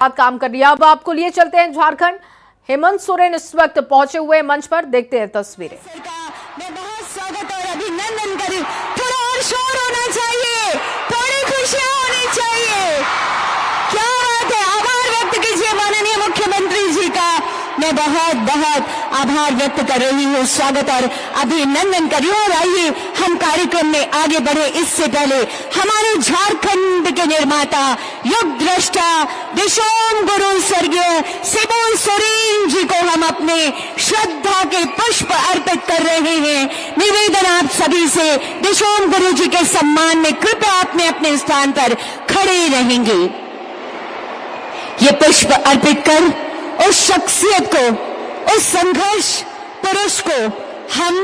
काम कर रही है। अब आपको लिए चलते हैं झारखंड। हेमंत सोरेन इस वक्त पहुंचे हुए मंच पर, देखते हैं तस्वीरें। मैं बहुत स्वागत और अभिनंदन करूं। थोड़ा और शोर होना चाहिए, थोड़ी खुशियां होनी चाहिए। क्या बात है, आभार व्यक्त कीजिए माननीय मुख्यमंत्री जी का। मैं बहुत बहुत आभार व्यक्त कर रही हूँ, स्वागत और अभिनंदन कर रही हूँ। और आइए हम कार्यक्रम में आगे बढ़े इससे पहले हमारे झारखंड के निर्माता, युग दृष्टा, दिशोम गुरु स्वर्गीय शिबू सोरेन जी को हम अपने श्रद्धा के पुष्प अर्पित कर रहे हैं। निवेदन आप सभी से, दिशोम गुरु जी के सम्मान में कृपया अपने अपने स्थान पर खड़े रहेंगे। ये पुष्प अर्पित कर उस शख्सियत को, उस संघर्ष पुरुष को हम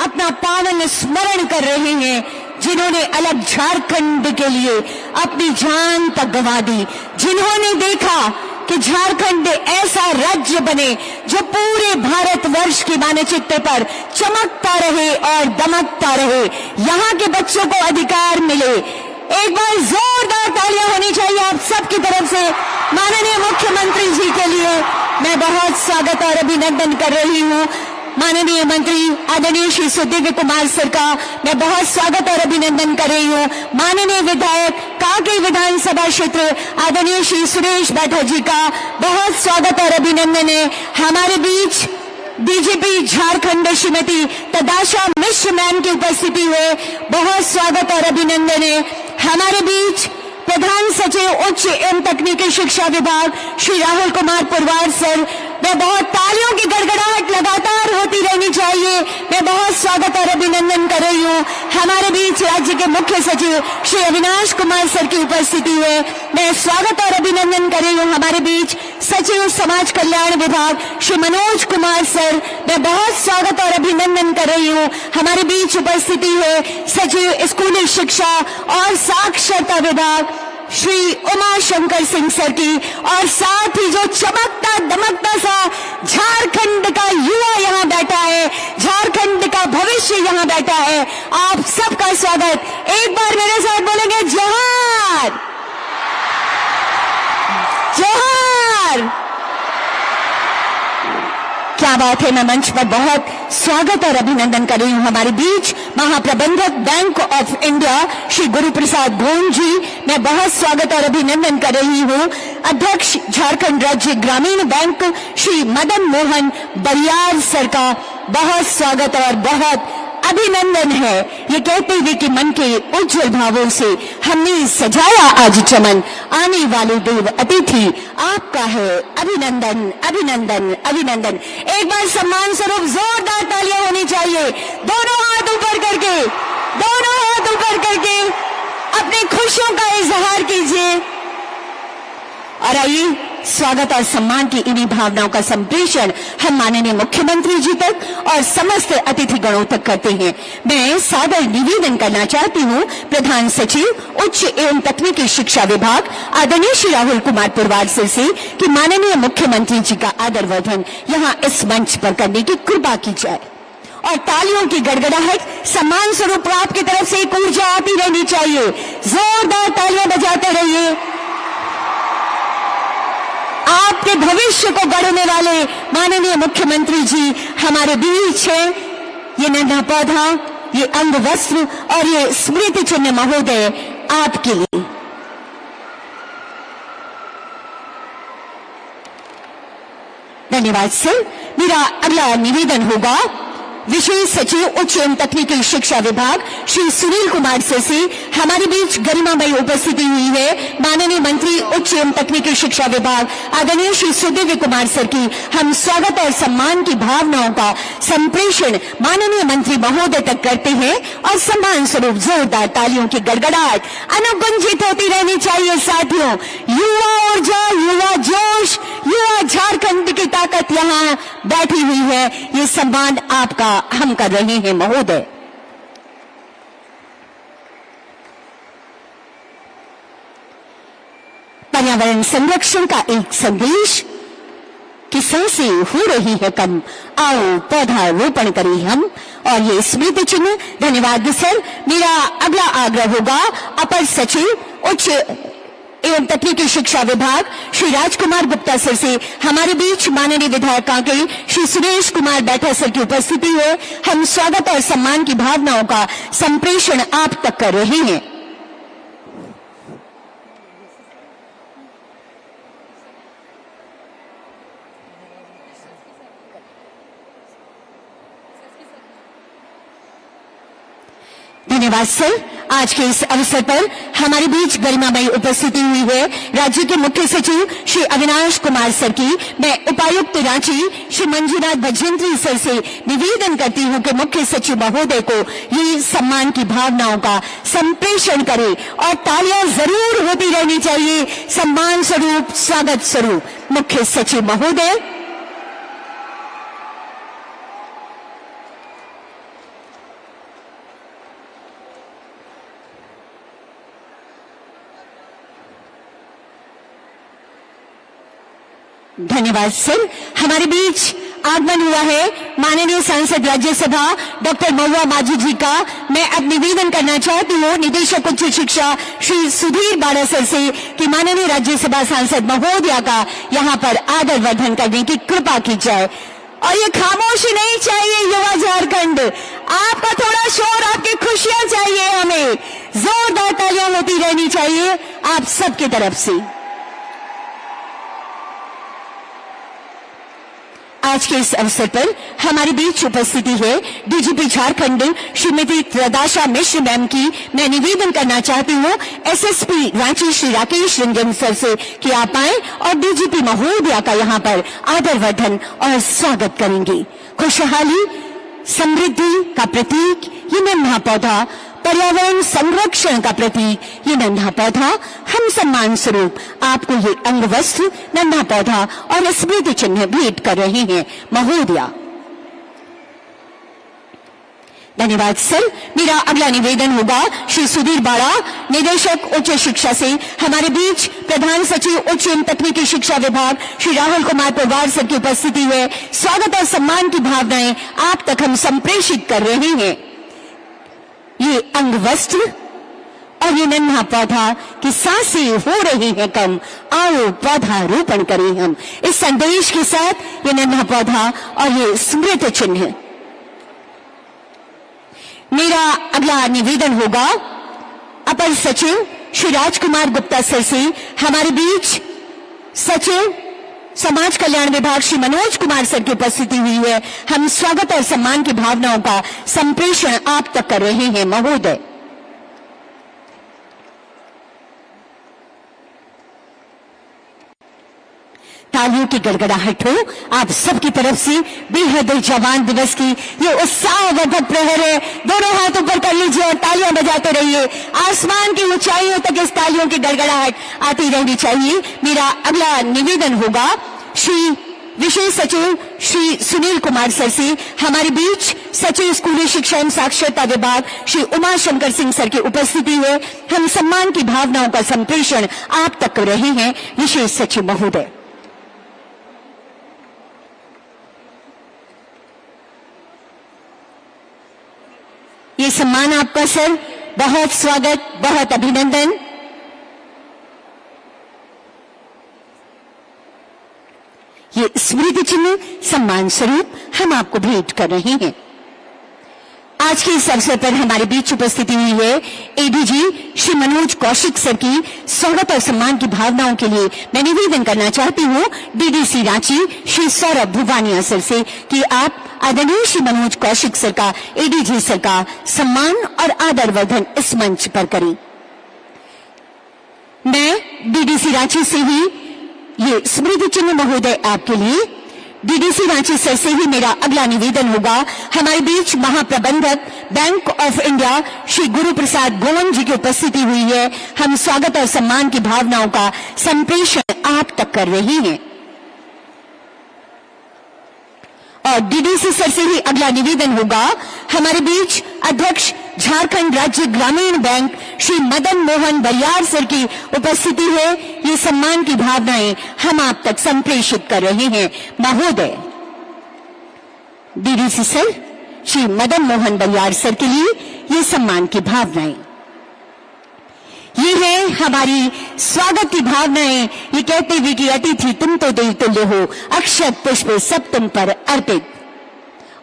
अपना पावन स्मरण कर रहे हैं, जिन्होंने अलग झारखंड के लिए अपनी जान तक गंवा दी, जिन्होंने देखा कि झारखंड ऐसा राज्य बने जो पूरे भारतवर्ष की मानचित्र पर चमकता रहे और दमकता रहे, यहाँ के बच्चों को अधिकार मिले। एक बार जोरदार तालियां होनी चाहिए आप सबकी तरफ से माननीय मुख्यमंत्री जी के लिए। मैं बहुत स्वागत और अभिनंदन कर रही हूँ माननीय मंत्री आदरणीय श्री सुदिव्य कुमार सर का। मैं बहुत स्वागत और अभिनंदन कर रही हूँ माननीय विधायक कांकेर विधानसभा क्षेत्र आदरणीय श्री सुरेश बैठा जी का। बहुत स्वागत और अभिनंदन है। हमारे बीच डीजीपी झारखंड श्रीमती तदाशा मिश्र मैम की उपस्थिति है, बहुत स्वागत और अभिनंदन है। हमारे बीच प्रधान सचिव उच्च एवं तकनीकी शिक्षा विभाग श्री राहुल कुमार पुरवार सर। मैं बहुत तालियों की गड़गड़ाहट लगातार होती रहनी चाहिए। मैं बहुत स्वागत और अभिनंदन कर रही हूँ। हमारे बीच राज्य के मुख्य सचिव श्री अविनाश कुमार सर की उपस्थिति है, मैं स्वागत और अभिनंदन कर रही हूँ। हमारे बीच सचिव समाज कल्याण विभाग श्री मनोज कुमार सर, मैं बहुत स्वागत और अभिनंदन कर रही हूँ। हमारे बीच उपस्थिति है सचिव स्कूली शिक्षा और साक्षरता विभाग श्री उमा शंकर सिंह सर की, और साथ ही जो चमकता दमकता सा झारखंड का युवा यहाँ बैठा है, झारखंड का भविष्य यहाँ बैठा है, आप सबका स्वागत। एक बार मेरे साथ बोलेंगे जोहार जोहार। क्या बात है, मैं मंच पर बहुत स्वागत और अभिनंदन कर रही हूँ। हमारे बीच महाप्रबंधक bank of India Shri Guru Prasad गोन जी, मैं बहुत स्वागत और अभिनंदन कर रही हूँ। अध्यक्ष झारखंड राज्य ग्रामीण बैंक श्री मदन मोहन बरियार सर का बहुत स्वागत और बहुत अभिनंदन है। ये कहते हुए कि मन के उज्जवल भावों से हमने सजाया आज चमन, आने वाले देव अतिथि आपका है, अभिनंदन अभिनंदन अभिनंदन। एक बार सम्मान स्वरूप जोरदार तालियां होनी चाहिए। दोनों हाथ ऊपर करके, दोनों हाथ ऊपर करके अपनी खुशियों का इजहार कीजिए। और आइए स्वागत और सम्मान की इन्हीं भावनाओं का संप्रेषण हम माननीय मुख्यमंत्री जी तक और समस्त अतिथि गणों तक करते हैं। मैं सादर निवेदन करना चाहती हूँ प्रधान सचिव उच्च एवं तकनीकी शिक्षा विभाग आदरणीय श्री राहुल कुमार पुरवार से कि माननीय मुख्यमंत्री जी का आदर वर्धन यहाँ इस मंच पर करने की कृपा की जाए। और तालियों की गड़गड़ाहट सम्मान स्वरूप आपकी तरफ से एक ऊर्जा आती रहनी चाहिए। जोरदार तालियां बजाते रहिए। आपके भविष्य को गढ़ने वाले माननीय मुख्यमंत्री जी हमारे बीच है। ये नन्हा पौधा, ये अंग वस्त्र और ये स्मृति चिन्ह महोदय आपके लिए। धन्यवाद सर। मेरा अगला निवेदन होगा विशेष सचिव उच्च एवं तकनीकी शिक्षा विभाग श्री सुनील कुमार से हमारे बीच गरिमामयी उपस्थिति हुई है माननीय मंत्री उच्च एवं तकनीकी शिक्षा विभाग आदरणीय श्री सुदिव्य कुमार सर की। हम स्वागत और सम्मान की भावनाओं का संप्रेषण माननीय मंत्री महोदय तक करते हैं और सम्मान स्वरूप जोरदार तालियों की गड़गड़ाहट अनुगुंजित होती रहनी चाहिए। साथियों, युवा ऊर्जा, युवा जोश, युवा झारखंड की ताकत यहाँ बैठी हुई है। ये सम्मान आपका हम कर रहे हैं महोदय। पर्यावरण संरक्षण का एक संदेश कि सांसें हो रही है कम, आओ पौधा रोपण करें हम, और ये स्मृति चिन्ह। धन्यवाद सर। मेरा अगला आग्रह होगा अपर सचिव उच्च एवं तकनीकी शिक्षा विभाग श्री राजकुमार गुप्ता सर से हमारे बीच माननीय विधायक कांकेर श्री सुरेश कुमार बैठा सर की उपस्थिति है। हम स्वागत और सम्मान की भावनाओं का संप्रेषण आप तक कर रहे हैं। धन्यवाद सर। आज के इस अवसर पर हमारे बीच गरिमामयी उपस्थिति हुई है राज्य के मुख्य सचिव श्री अविनाश कुमार सर की। मैं उपायुक्त रांची श्री मंजुनाथ भजंत्री सर से निवेदन करती हूं कि मुख्य सचिव महोदय को ये सम्मान की भावनाओं का संप्रेषण करें और तालियां जरूर होती रहनी चाहिए सम्मान स्वरूप, स्वागत स्वरूप। मुख्य सचिव महोदय। धन्यवाद सर। हमारे बीच आगमन हुआ है माननीय सांसद राज्यसभा डॉक्टर महुआ माझी जी का। मैं अब निवेदन करना चाहती हूँ निदेशक उच्च शिक्षा श्री सुधीर बाड़ा सर से कि माननीय राज्यसभा सांसद महोदया का यहाँ पर आदर वर्धन करने की कृपा की जाए। और ये खामोशी नहीं चाहिए युवा झारखंड, आपका थोड़ा शोर, आपकी खुशियां चाहिए हमें। जोरदार तालियां होती रहनी चाहिए आप सबकी तरफ से। आज के इस अवसर पर हमारे बीच उपस्थिति है डीजीपी झारखंड श्रीमती त्रदाशा मिश्र मैम की। मैं निवेदन करना चाहती हूँ एसएसपी रांची श्री राकेश रंजन सर से कि आप आए और डीजीपी महोदया का यहाँ पर आदर वर्धन और स्वागत करेंगे। खुशहाली समृद्धि का प्रतीक ये नन्हा पौधा, पर्यावरण संरक्षण का प्रतीक ये नन्हा पौधा, हम सम्मान स्वरूप आपको ये अंग वस्त्र, नन्हा पौधा और स्मृति चिन्ह भेंट कर रहे हैं महोदया। धन्यवाद सर। मेरा अगला निवेदन होगा श्री सुधीर बाड़ा निदेशक उच्च शिक्षा से। हमारे बीच प्रधान सचिव उच्च एवं तकनीकी शिक्षा विभाग श्री राहुल कुमार पवार सर की उपस्थिति है। स्वागत और सम्मान की भावनाएं आप तक हम संप्रेषित कर रहे हैं। ये अंग वस्त्र और ये नन्हा पौधा की सांसें हो रही हैं कम, आओ पौधारोपण करें हम। इस संदेश के साथ ये नन्हा पौधा और ये स्मृति चिन्ह। मेरा अगला निवेदन होगा अपर सचिव श्री राजकुमार गुप्ता सर से। हमारे बीच सचिव समाज कल्याण विभाग श्री मनोज कुमार सर की उपस्थिति हुई है। हम स्वागत और सम्मान की भावनाओं का संप्रेषण आप तक कर रहे हैं महोदय। तालियों की गड़गड़ाहट हो आप सबकी तरफ से। बेहद जवान दिवस की ये उत्साहवर्धक प्रहर है। दोनों हाथ ऊपर कर लीजिए और तालियां बजाते रहिए। आसमान की ऊंचाइयों तक इस तालियों की गड़गड़ाहट आती रहनी चाहिए। मेरा अगला निवेदन होगा श्री विशेष सचिव श्री सुनील कुमार सर से। हमारे बीच सचिव स्कूली शिक्षा एवं साक्षरता विभाग श्री उमा शंकर सिंह सर की उपस्थिति है। हम सम्मान की भावनाओं का संप्रेषण आप तक कर रहे हैं विशेष सचिव महोदय। ये सम्मान आपका सर, बहुत स्वागत, बहुत अभिनंदन। ये स्मृति चिन्ह सम्मान स्वरूप हम आपको भेंट कर रहे हैं। आज के इस अवसर पर हमारे बीच उपस्थिति हुई है एडीजी श्री मनोज कौशिक सर की। स्वागत और सम्मान की भावनाओं के लिए मैं निवेदन करना चाहती हूँ डीडीसी रांची श्री सौरभ भुवानिया सर से कि आप आदरणीय श्री मनोज कौशिक सर का, एडीजी सर का सम्मान और आदर वर्धन इस मंच पर करें। मैं डीडीसी रांची से ही ये स्मृति चिन्ह महोदय आपके लिए। डीडीसी रांची सर से ही मेरा अगला निवेदन होगा। हमारे बीच महाप्रबंधक bank of India Shri Guru Prasad Goan जी की उपस्थिति हुई है। हम स्वागत और सम्मान की भावनाओं का संप्रेषण आप तक कर रहे हैं। और डीडीसी सर से ही अगला निवेदन होगा। हमारे बीच अध्यक्ष झारखंड राज्य ग्रामीण बैंक श्री मदन मोहन बरियार सर की उपस्थिति है। ये सम्मान की भावनाएं हम आप तक संप्रेषित कर रहे हैं महोदय। डीडीसी सर श्री मदन मोहन बरियार सर के लिए ये सम्मान की भावनाएं। ये है हमारी स्वागत की भावनाएं, ये कहते हुए कि अतिथि तुम तो देव तुल्य हो, अक्षत पुष्प सब तुम पर अर्पित।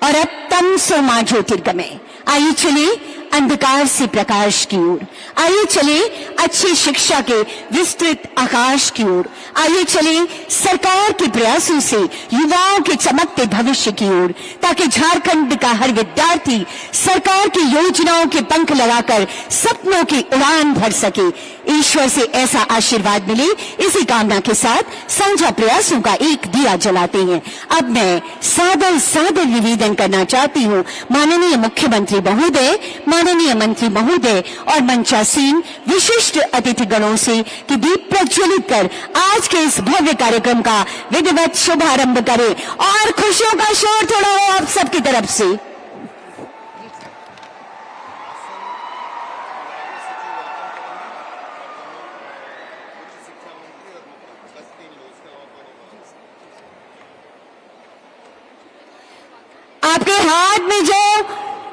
और अब तम सो मां ज्योतिर्गमय, आइए चले अंधकार से प्रकाश की ओर, आइए चले अच्छी शिक्षा के विस्तृत आकाश की ओर, आइए चले सरकार के प्रयासों से युवाओं के चमकते भविष्य की ओर, ताकि झारखंड का हर विद्यार्थी सरकार की योजनाओं के पंख लगाकर सपनों की उड़ान भर सके। ईश्वर से ऐसा आशीर्वाद मिले, इसी कामना के साथ साझा प्रयासों का एक दिया जलाते हैं। अब मैं सादर सादर निवेदन करना चाहती हूँ माननीय मुख्यमंत्री महोदय, माननीय मंत्री महोदय और मंचासीन विशिष्ट अतिथिगणों से कि दीप प्रज्वलित कर आज के इस भव्य कार्यक्रम का विधिवत शुभारंभ करें। और खुशियों का शोर थोड़ा हो आप सबकी तरफ से। आपके हाथ में जो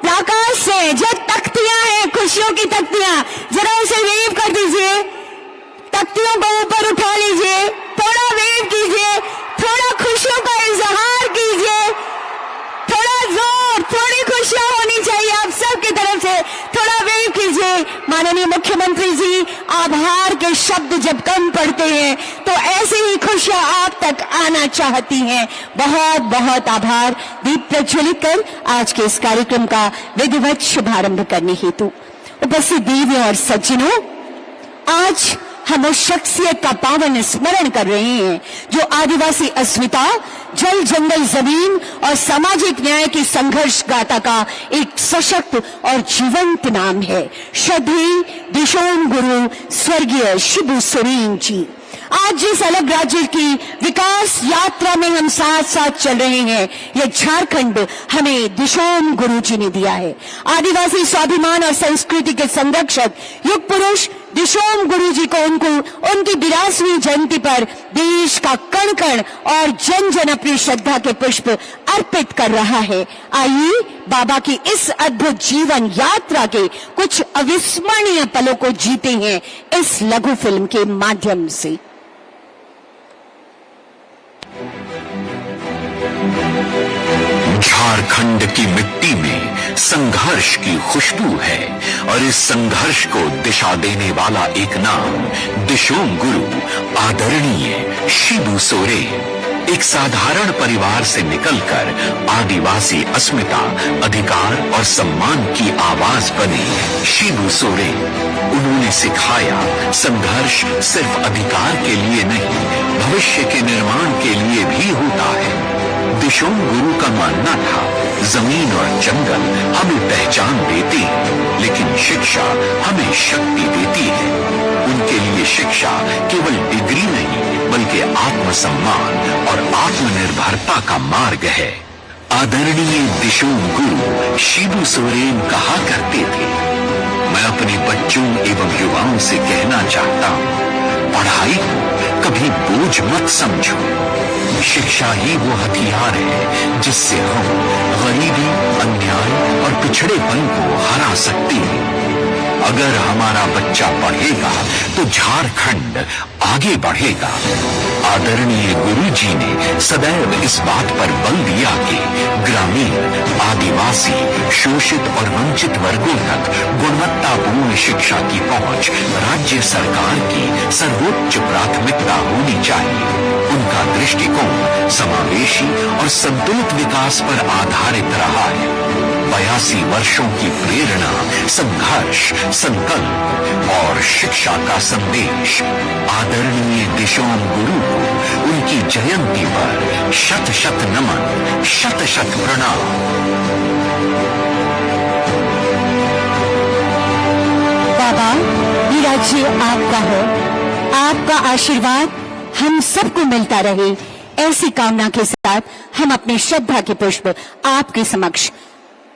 प्लाकार्ड्स है, जो तख्तियां हैं, खुशियों की तख्तियां, जरा उसे वेव कर दीजिए, तख्तियों को ऊपर उठा लीजिए, थोड़ा वेव कीजिए, थोड़ा खुशियों का इजहार कीजिए, थोड़ा जोर, थोड़ी खुशियां होनी चाहिए आप सबकी तरफ से, थोड़ा वेव कीजिए। माननीय मुख्यमंत्री जी, आभार के शब्द जब कम पड़ते हैं तो ऐसे ही खुशियां आप तक आना चाहती हैं। बहुत बहुत आभार। दीप प्रज्वलित कर आज के इस कार्यक्रम का विधिवत शुभारंभ करने हेतु उपस्थित देवियों और सज्जनों, आज हम उस शख्सियत का पावन स्मरण कर रहे हैं जो आदिवासी अस्मिता, जल जंगल जमीन और सामाजिक न्याय की संघर्ष गाथा का एक सशक्त और जीवंत नाम है। श्रद्धेय दिशोम गुरु स्वर्गीय शिबू सोरेन जी। आज जिस अलग राज्य की विकास यात्रा में हम साथ साथ चल रहे हैं, यह झारखंड हमें दिशोम गुरु जी ने दिया है। आदिवासी स्वाभिमान और संस्कृति के संरक्षक युग पुरुष दिशोम गुरु जी को उनकी 82वीं जयंती पर देश का कण कण और जन जन अपनी श्रद्धा के पुष्प अर्पित कर रहा है। आइए बाबा की इस अद्भुत जीवन यात्रा के कुछ अविस्मरणीय पलों को जीते हैं इस लघु फिल्म के माध्यम से। झारखंड की मिट्टी में संघर्ष की खुशबू है और इस संघर्ष को दिशा देने वाला एक नाम दिशोम गुरु आदरणीय शिबू सोरेन। एक साधारण परिवार से निकलकर आदिवासी अस्मिता, अधिकार और सम्मान की आवाज बने शिबू सोरेन। उन्होंने सिखाया संघर्ष सिर्फ अधिकार के लिए नहीं, भविष्य के निर्माण के लिए भी होता है। दिशोम गुरु का मानना था जमीन और जंगल हमें पहचान देती है, लेकिन शिक्षा हमें शक्ति देती है। उनके लिए शिक्षा केवल डिग्री नहीं बल्कि आत्मसम्मान और आत्मनिर्भरता का मार्ग है। आदरणीय दिशोम गुरु शिबू सोरेन कहा करते थे, मैं अपने बच्चों एवं युवाओं से कहना चाहता हूँ, पढ़ाई को कभी बोझ मत समझो। शिक्षा ही वो हथियार है जिससे हम गरीबी, अन्याय और पिछड़ेपन को हरा सकते हैं। अगर हमारा बच्चा पढ़ेगा तो झारखंड आगे बढ़ेगा। आदरणीय गुरु जी ने सदैव इस बात पर बल दिया कि ग्रामीण, आदिवासी, शोषित और वंचित वर्गों तक गुणवत्तापूर्ण शिक्षा की पहुंच राज्य सरकार की सर्वोच्च प्राथमिकता होनी चाहिए। उनका दृष्टिकोण समावेशी और संतुलित विकास पर आधारित रहा है। 82 वर्षों की प्रेरणा, संघर्ष, संकल्प और शिक्षा का संदेश। आदरणीय दिशोम गुरु को उनकी जयंती पर शत शत नमन, शत शत प्रणाम। बाबा, ये राज्य आपका है, आपका आशीर्वाद हम सबको मिलता रहे, ऐसी कामना के साथ हम अपनी श्रद्धा के पुष्प आपके समक्ष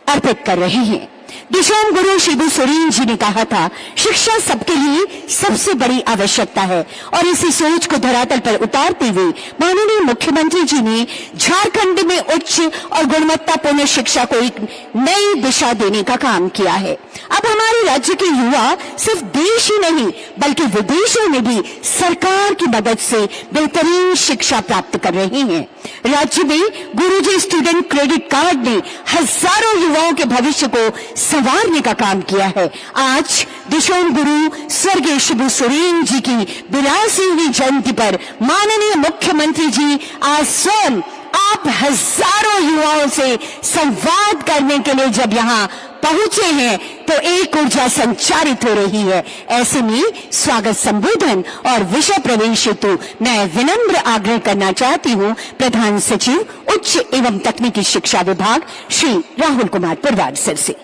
अर्पित कर रहे हैं। दिशोम गुरु शिबू सोरेन जी ने कहा था, शिक्षा सबके लिए सबसे बड़ी आवश्यकता है, और इसी सोच को धरातल पर उतारते हुए माननीय मुख्यमंत्री जी ने झारखंड में उच्च और गुणवत्तापूर्ण शिक्षा को एक नई दिशा देने का काम किया है। अब हमारे राज्य के युवा सिर्फ देश ही नहीं बल्कि विदेशों में भी सरकार की मदद से बेहतरीन शिक्षा प्राप्त कर रहे हैं। राज्य में गुरुजी स्टूडेंट क्रेडिट कार्ड ने हजारों युवाओं के भविष्य को संवारने का काम किया है। आज दिशोम गुरु स्वर्गीय शिबू सोरेन जी की 82वीं जयंती पर माननीय मुख्यमंत्री जी आज स्वयं आप हजारों युवाओं से संवाद करने के लिए जब यहाँ पहुंचे हैं तो एक ऊर्जा संचारित हो रही है। ऐसे में स्वागत संबोधन और विषय प्रवेश हेतु मैं विनम्र आग्रह करना चाहती हूं प्रधान सचिव उच्च एवं तकनीकी शिक्षा विभाग श्री राहुल कुमार पुरवार सर से।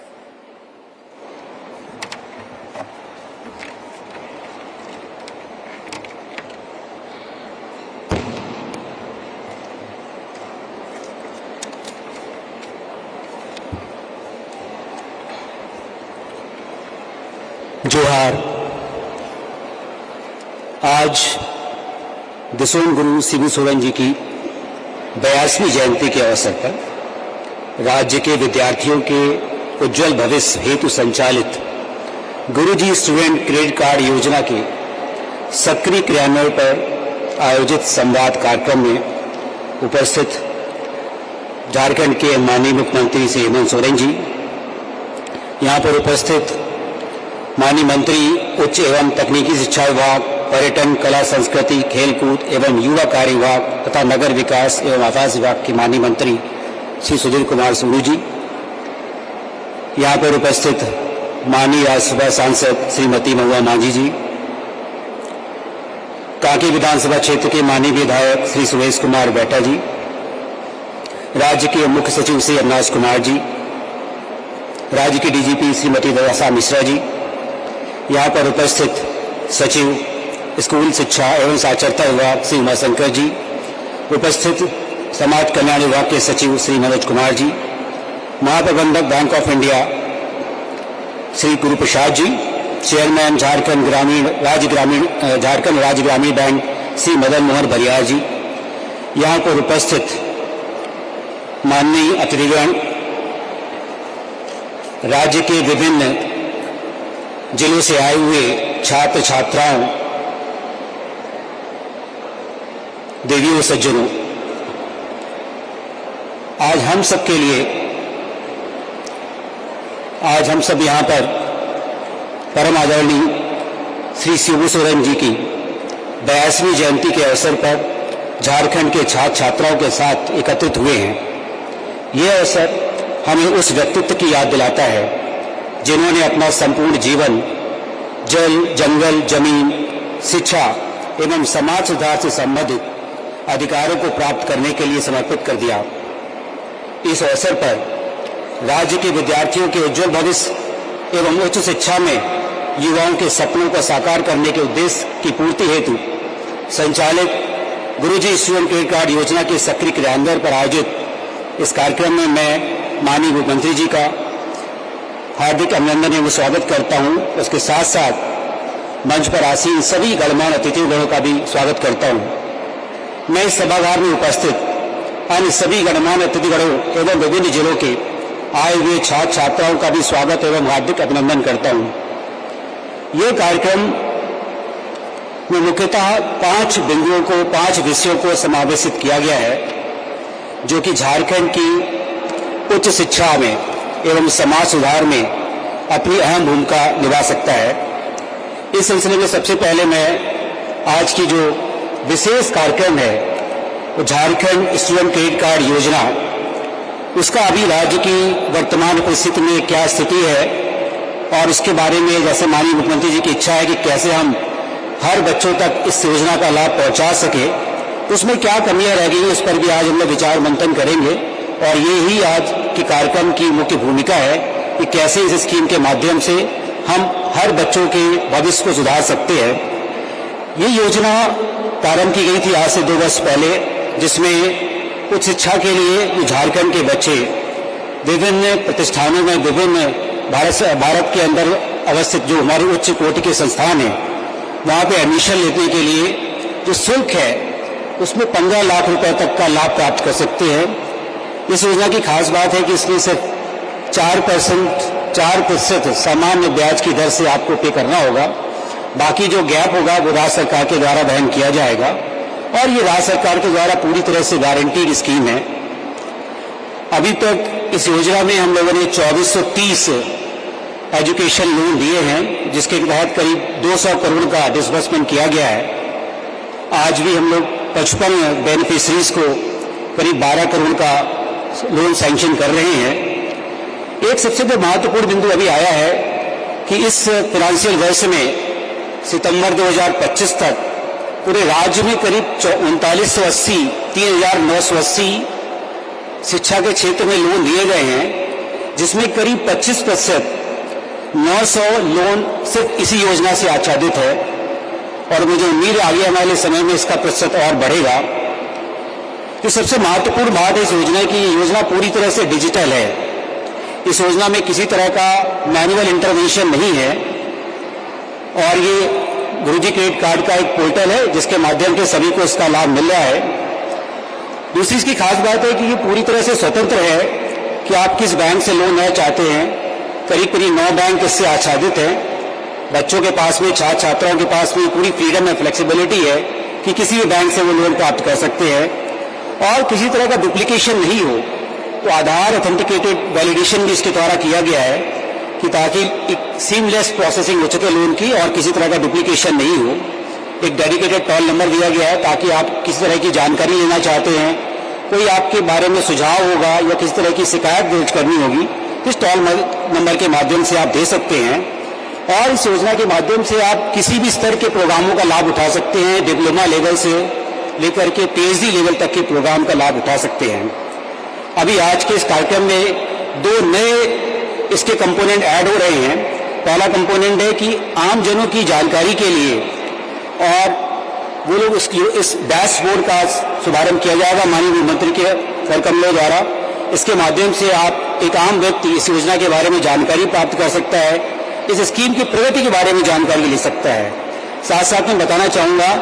जोहार। आज दिशोम गुरु शिबू सोरेन जी की 82वीं जयंती के अवसर पर राज्य के विद्यार्थियों के उज्जवल भविष्य हेतु संचालित गुरुजी स्टूडेंट क्रेडिट कार्ड योजना के सक्रिय क्रियान्वयन पर आयोजित संवाद कार्यक्रम में उपस्थित झारखंड के माननीय मुख्यमंत्री श्री हेमंत सोरेन जी, यहाँ पर उपस्थित माननीय मंत्री उच्च एवं तकनीकी शिक्षा विभाग, पर्यटन, कला संस्कृति, खेलकूद एवं युवा कार्य विभाग तथा नगर विकास एवं आवास विभाग के माननीय मंत्री श्री सुधीर कुमार सूरू जी, यहाँ पर उपस्थित माननीय राज्यसभा सांसद श्रीमती महुआ मांझी जी, कांके विधानसभा क्षेत्र के माननीय विधायक श्री सुरेश कुमार बैठा जी, राज्य के मुख्य सचिव श्री अविनाश कुमार जी, राज्य की डीजीपी श्रीमती दयाशा मिश्रा जी, यहाँ पर उपस्थित सचिव स्कूल शिक्षा एवं साक्षरता विभाग श्री उमाशंकर जी, उपस्थित समाज कल्याण विभाग के सचिव श्री मनोज कुमार जी, महाप्रबंधक bank of India Shri Guru Prasad ji, chairman Jharkhand राज्य ग्रामीण बैंक श्री मदन मोहन भरियार जी, यहाँ पर उपस्थित माननीय अतिथिगण, राज्य के विभिन्न जिलों से आए हुए छात्र छात्राओं, देवियों सज्जनों, आज हम सब यहाँ पर परम आदरणीय श्री शिबू सोरेन जी की 82वीं जयंती के अवसर पर झारखंड के छात्र छात्राओं के साथ एकत्रित हुए हैं। यह अवसर हमें उस व्यक्तित्व की याद दिलाता है जिन्होंने अपना संपूर्ण जीवन जल, जंगल, जमीन, शिक्षा एवं समाज सुधार से संबंधित अधिकारों को प्राप्त करने के लिए समर्पित कर दिया। इस अवसर पर राज्य के विद्यार्थियों के उज्जवल भविष्य एवं उच्च शिक्षा में युवाओं के सपनों को साकार करने के उद्देश्य की पूर्ति हेतु संचालित गुरुजी स्टूडेंट क्रेडिट कार्ड योजना के सक्रिय क्रियान्वयन पर आयोजित इस कार्यक्रम में मैं माननीय मुख्यमंत्री जी का हार्दिक अभिनंदन एवं स्वागत करता हूं। उसके साथ साथ मंच पर आसीन सभी गणमान्य अतिथिगणों का भी स्वागत करता हूं। मैं इस सभागार में उपस्थित अन्य सभी गणमान्य अतिथिगणों एवं विभिन्न जिलों के आए हुए छात्र छात्राओं का भी स्वागत एवं हार्दिक अभिनंदन करता हूं। यह कार्यक्रम में मुख्यतः 5 बिंदुओं को, 5 विषयों को समावेशित किया गया है जो कि झारखंड की उच्च शिक्षा में एवं समाज सुधार में अपनी अहम भूमिका निभा सकता है। इस सिलसिले में सबसे पहले मैं आज की जो विशेष कार्यक्रम है वो झारखंड स्टूडेंट क्रेडिट कार्ड योजना, उसका अभी राज्य की वर्तमान परिस्थिति में क्या स्थिति है और इसके बारे में जैसे माननीय मुख्यमंत्री जी की इच्छा है कि कैसे हम हर बच्चों तक इस योजना का लाभ पहुंचा सके, उसमें क्या कमियां रह गई उस पर भी आज हम लोग विचार मंथन करेंगे। और ये ही आज के कार्यक्रम की मुख्य भूमिका है कि कैसे इस स्कीम के माध्यम से हम हर बच्चों के भविष्य को सुधार सकते हैं। ये योजना प्रारंभ की गई थी आज से 2 वर्ष पहले, जिसमें उच्च शिक्षा के लिए झारखंड के बच्चे विभिन्न प्रतिष्ठानों में, विभिन्न भारत के अंदर अवस्थित जो हमारे उच्च कोटि के संस्थान हैं, वहाँ पे एडमिशन लेने के लिए जो शुल्क है उसमें 15 लाख रुपए तक का लाभ प्राप्त कर सकते हैं। इस योजना की खास बात है कि इसमें सिर्फ 4% सामान्य ब्याज की दर से आपको पे करना होगा। बाकी जो गैप होगा वो राज्य सरकार के द्वारा वहन किया जाएगा और ये राज्य सरकार के द्वारा पूरी तरह से गारंटीड स्कीम है। अभी तक इस योजना में हम लोगों ने 2430 एजुकेशन लोन लिए हैं, जिसके तहत करीब 200 करोड़ का डिसबर्समेंट किया गया है। आज भी हम लोग 55 बेनिफिशरीज को करीब 12 करोड़ का लोन सैंक्शन कर रहे हैं। एक सबसे जो महत्वपूर्ण बिंदु अभी आया है कि इस फाइनेंशियल वर्ष में सितंबर 2025 तक पूरे राज्य में करीब 3980 शिक्षा के क्षेत्र में लोन लिए गए हैं, जिसमें करीब 25% 900 लोन सिर्फ इसी योजना से आच्छादित है और मुझे उम्मीद है आगे आने वाले समय में इसका प्रतिशत और बढ़ेगा। तो सबसे महत्वपूर्ण बात है इस योजना की, ये योजना पूरी तरह से डिजिटल है। इस योजना में किसी तरह का मैनुअल इंटरवेंशन नहीं है और ये गुरुजी क्रेडिट कार्ड का एक पोर्टल है जिसके माध्यम से सभी को इसका लाभ मिल रहा है। दूसरी इसकी खास बात है कि ये पूरी तरह से स्वतंत्र है कि आप किस बैंक से लोन लेना चाहते हैं। करीब करीब 9 बैंक इससे आच्छादित हैं। बच्चों के पास में, छात्र छात्राओं के पास में पूरी फ्रीडम है, फ्लेक्सिबिलिटी है कि किसी भी बैंक से वो लोन प्राप्त कर सकते हैं और किसी तरह का डुप्लीकेशन नहीं हो। तो आधार ऑथेंटिकेटेड वैलिडेशन भी इसके द्वारा किया गया है कि ताकि एक सीमलेस प्रोसेसिंग हो सके लोन की और किसी तरह का डुप्लीकेशन नहीं हो। एक डेडिकेटेड टोल नंबर दिया गया है ताकि आप किसी तरह की जानकारी लेना चाहते हैं, कोई आपके बारे में सुझाव होगा या किसी तरह की शिकायत दर्ज करनी होगी, तो इस टोल नंबर के माध्यम से आप दे सकते हैं। और इस योजना के माध्यम से आप किसी भी स्तर के प्रोग्रामों का लाभ उठा सकते हैं, डिप्लोमा लेवल से लेकर के पीएचडी लेवल तक के प्रोग्राम का लाभ उठा सकते हैं। अभी आज के इस कार्यक्रम में 2 नए इसके कंपोनेंट ऐड हो रहे हैं। पहला कंपोनेंट है कि आम जनों की जानकारी के लिए और वो लोग इस डैशबोर्ड का शुभारंभ किया जाएगा माननीय मंत्री के कर कमलों द्वारा। इसके माध्यम से आप एक आम व्यक्ति इस योजना के बारे में जानकारी प्राप्त कर सकता है, इस स्कीम की प्रगति के बारे में जानकारी ले सकता है। साथ साथ मैं बताना चाहूंगा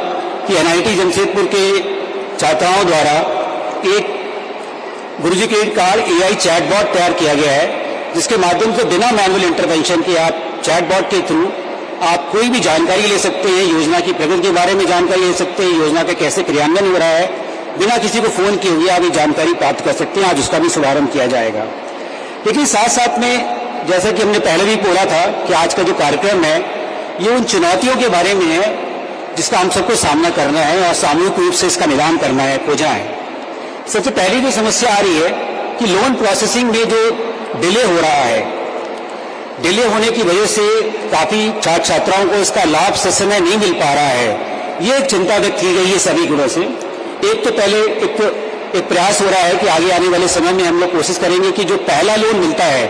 कि एनआईटी जमशेदपुर के छात्राओं द्वारा एक गुरुजी क्रेडिट कार्ड एआई चैटबॉट तैयार किया गया है, जिसके माध्यम से बिना मैनुअल इंटरवेंशन के आप चैटबॉट के थ्रू आप कोई भी जानकारी ले सकते हैं, योजना की प्रगति के बारे में जानकारी ले सकते हैं, योजना का कैसे क्रियान्वयन हो रहा है, बिना किसी को फोन किए हुए आप ये जानकारी प्राप्त कर सकते हैं। आज उसका भी शुभारंभ किया जाएगा। लेकिन साथ साथ में जैसा कि हमने पहले भी बोला था कि आज का जो कार्यक्रम है ये उन चुनौतियों के बारे में है जिसका हम सबको सामना करना है और सामूहिक रूप से इसका निदान करना है, खोजना है। सबसे पहली जो समस्या आ रही है कि लोन प्रोसेसिंग में जो डिले हो रहा है, डिले होने की वजह से काफी छात्र छात्राओं को इसका लाभ समय नहीं मिल पा रहा है। ये एक चिंता व्यक्त की गई है सभी गुणों से। एक तो पहले एक प्रयास हो रहा है कि आगे आने वाले समय में हम लोग कोशिश करेंगे कि जो पहला लोन मिलता है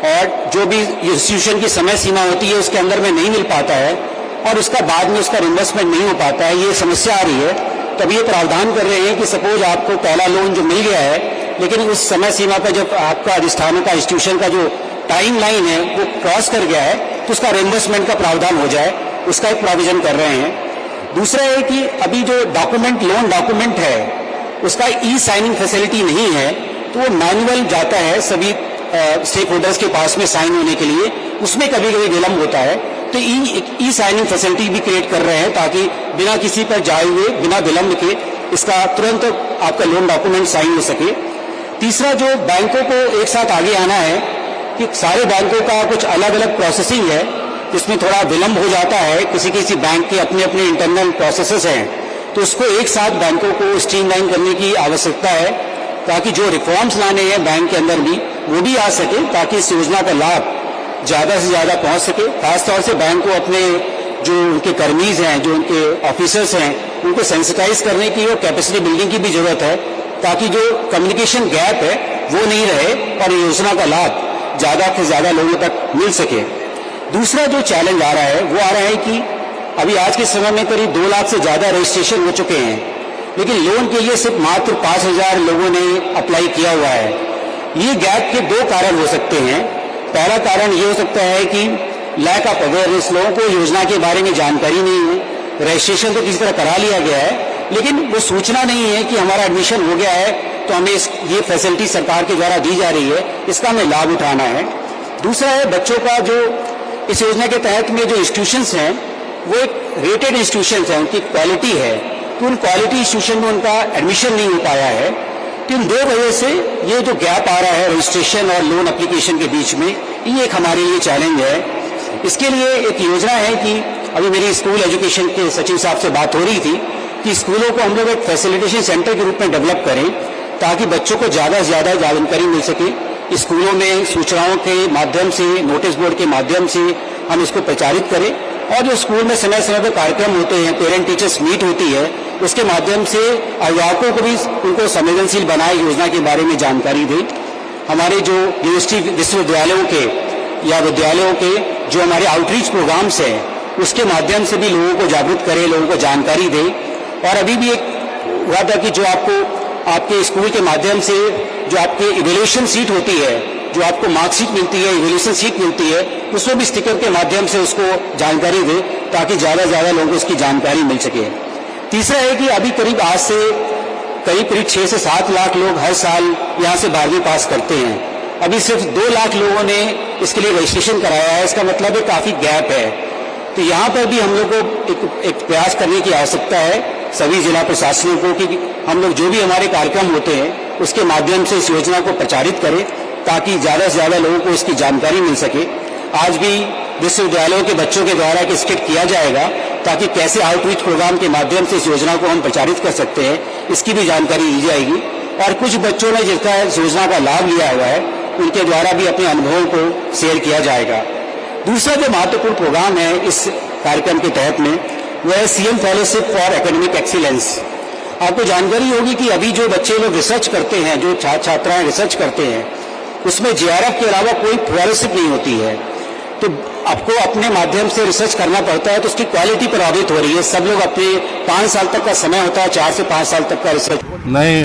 और जो भी इंस्टीट्यूशन की समय सीमा होती है उसके अंदर में नहीं मिल पाता है और उसका बाद में उसका रिइंबर्समेंट नहीं हो पाता है, ये समस्या आ रही है। तब ये प्रावधान कर रहे हैं कि सपोज आपको पहला लोन जो मिल गया है लेकिन उस समय सीमा पर जब आपका अधिष्ठानों का इंस्टीट्यूशन का जो टाइम लाइन है वो क्रॉस कर गया है तो उसका रिइंबर्समेंट का प्रावधान हो जाए, उसका एक प्रोविजन कर रहे हैं। दूसरा है कि अभी जो डॉक्यूमेंट लोन डॉक्यूमेंट है उसका ई साइनिंग फैसिलिटी नहीं है, तो वो मैनुअल जाता है सभी स्टेक होल्डर्स के पास में साइन होने के लिए, उसमें कभी कभी विलम्ब होता है। तो ई साइनिंग फैसिलिटी भी क्रिएट कर रहे हैं ताकि बिना किसी पर जाए हुए, बिना विलम्ब के इसका तुरंत आपका लोन डॉक्यूमेंट साइन हो सके। तीसरा जो बैंकों को एक साथ आगे आना है कि सारे बैंकों का कुछ अलग अलग प्रोसेसिंग है जिसमें थोड़ा विलम्ब हो जाता है, किसी किसी बैंक के अपने अपने इंटरनल प्रोसेसेस हैं, तो उसको एक साथ बैंकों को स्ट्रीमलाइन करने की आवश्यकता है ताकि जो रिफॉर्म्स लाने हैं बैंक के अंदर भी वो भी आ सके, ताकि इस योजना का लाभ ज्यादा से ज्यादा पहुंच सके। खासतौर से बैंक को अपने जो उनके कर्मीज हैं, जो उनके ऑफिसर्स हैं, उनको सेंसिटाइज करने की और कैपेसिटी बिल्डिंग की भी जरूरत है ताकि जो कम्युनिकेशन गैप है वो नहीं रहे और योजना का लाभ ज्यादा से ज्यादा लोगों तक मिल सके। दूसरा जो चैलेंज आ रहा है वो आ रहा है कि अभी आज के समय में करीब 2 लाख से ज्यादा रजिस्ट्रेशन हो चुके हैं, लेकिन लोन के लिए सिर्फ मात्र 5,000 लोगों ने अप्लाई किया हुआ है। ये गैप के 2 कारण हो सकते हैं। पहला कारण ये हो सकता है कि लैक ऑफ अवेयरनेस, लोगों को योजना के बारे में जानकारी नहीं है, रजिस्ट्रेशन तो किसी तरह करा लिया गया है लेकिन वो सूचना नहीं है कि हमारा एडमिशन हो गया है तो हमें ये फैसिलिटी सरकार के द्वारा दी जा रही है, इसका हमें लाभ उठाना है। दूसरा है बच्चों का जो इस योजना के तहत में जो इंस्टीट्यूशंस हैं वो एक रेटेड इंस्टीट्यूशंस हैं, उनकी क्वालिटी है, तो उन क्वालिटी इंस्टीट्यूशन में उनका एडमिशन नहीं हो पाया है। तो इन 2 वजह से ये जो गैप आ रहा है रजिस्ट्रेशन और लोन एप्लीकेशन के बीच में, ये एक हमारे लिए चैलेंज है। इसके लिए एक योजना है कि अभी मेरी स्कूल एजुकेशन के सचिव साहब से बात हो रही थी कि स्कूलों को हम लोग एक फैसिलिटेशन सेंटर के रूप में डेवलप करें ताकि बच्चों को ज़्यादा से ज़्यादा जानकारी मिल सके। स्कूलों में सूचनाओं के माध्यम से, नोटिस बोर्ड के माध्यम से हम इसको प्रचारित करें, और जो स्कूल में समय समय पर कार्यक्रम होते हैं, पेरेंट टीचर्स मीट होती है, उसके माध्यम से अभिभावकों को भी उनको संवेदनशील बनाए योजना के बारे में जानकारी दें। हमारे जो यूनिवर्सिटी विश्वविद्यालयों के या विद्यालयों के जो हमारे आउटरीच प्रोग्राम्स हैं उसके माध्यम से भी लोगों को जागरूक करें, लोगों को जानकारी दें। और अभी भी एक हुआ था कि जो आपके स्कूल के माध्यम से जो आपकी इवैल्यूएशन सीट होती है, जो आपको मार्कशीट मिलती है, इवैल्यूएशन सीट मिलती है, उसमें भी स्टिकर के माध्यम से उसको जानकारी दे ताकि ज़्यादा से ज़्यादा लोगों को इसकी जानकारी मिल सके। तीसरा है कि अभी करीब आज से करीब 6 से 7 लाख लोग हर साल यहाँ से 12वीं पास करते हैं। अभी सिर्फ 2 लाख लोगों ने इसके लिए रजिस्ट्रेशन कराया है, इसका मतलब है काफ़ी गैप है। तो यहाँ पर भी हम लोग को एक प्रयास करने की आवश्यकता है सभी जिला प्रशासनों को कि हम लोग जो भी हमारे कार्यक्रम होते हैं उसके माध्यम से इस योजना को प्रचारित करें ताकि ज़्यादा से ज़्यादा लोगों को इसकी जानकारी मिल सके। आज भी विश्वविद्यालयों के बच्चों के द्वारा एक स्किट किया जाएगा ताकि कैसे आउटरीच प्रोग्राम के माध्यम से इस योजना को हम प्रचारित कर सकते हैं, इसकी भी जानकारी दी जाएगी। और कुछ बच्चों ने जिसका इस योजना का लाभ लिया हुआ है उनके द्वारा भी अपने अनुभवों को शेयर किया जाएगा। दूसरा जो महत्वपूर्ण प्रोग्राम है इस कार्यक्रम के तहत में वह है CM fellowship for academic excellence. आपको जानकारी होगी कि अभी जो बच्चे लोग रिसर्च करते हैं, जो छात्र छात्राएं रिसर्च करते हैं, उसमें जेआरएफ के अलावा कोई फेलोशिप नहीं होती है। तो आपको अपने माध्यम से रिसर्च करना पड़ता है, तो उसकी क्वालिटी प्रभावित हो रही है। सब लोग अपने 5 साल तक का समय होता है, 4 से 5 साल तक का रिसर्च नहीं